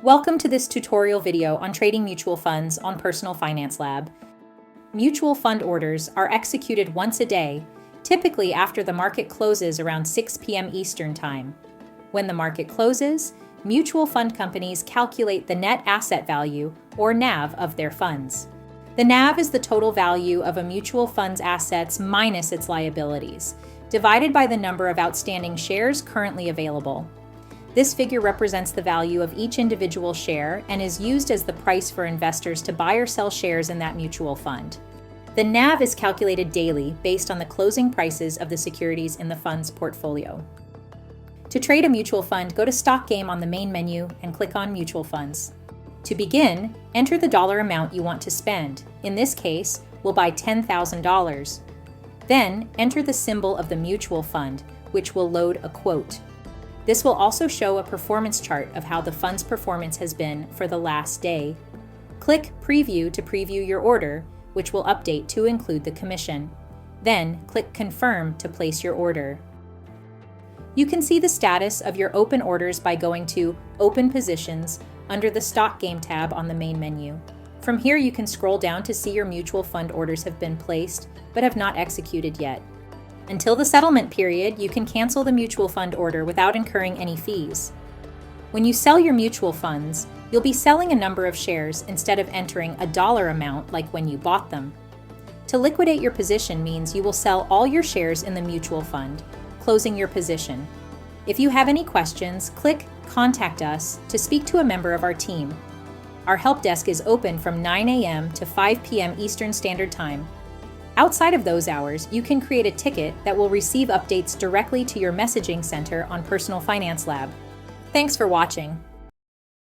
Welcome to this tutorial video on trading mutual funds on Personal Finance Lab. Mutual fund orders are executed once a day, typically after the market closes around 6 p.m. Eastern Time. When the market closes, mutual fund companies calculate the net asset value, or NAV, of their funds. The NAV is the total value of a mutual fund's assets minus its liabilities, divided by the number of outstanding shares currently available. This figure represents the value of each individual share and is used as the price for investors to buy or sell shares in that mutual fund. The NAV is calculated daily based on the closing prices of the securities in the fund's portfolio. To trade a mutual fund, go to Stock Game on the main menu and click on Mutual Funds. To begin, enter the dollar amount you want to spend. In this case, we'll buy $10,000. Then, enter the symbol of the mutual fund, which will load a quote. This will also show a performance chart of how the fund's performance has been for the last day. Click Preview to preview your order, which will update to include the commission. Then, click Confirm to place your order. You can see the status of your open orders by going to Open Positions under the Stock Game tab on the main menu. From here, you can scroll down to see your mutual fund orders have been placed but have not executed yet. Until the settlement period, you can cancel the mutual fund order without incurring any fees. When you sell your mutual funds, you'll be selling a number of shares instead of entering a dollar amount like when you bought them. To liquidate your position means you will sell all your shares in the mutual fund, closing your position. If you have any questions, click Contact Us to speak to a member of our team. Our help desk is open from 9 a.m. to 5 p.m. Eastern Standard Time. Outside of those hours, you can create a ticket that will receive updates directly to your messaging center on Personal Finance Lab. Thanks for watching.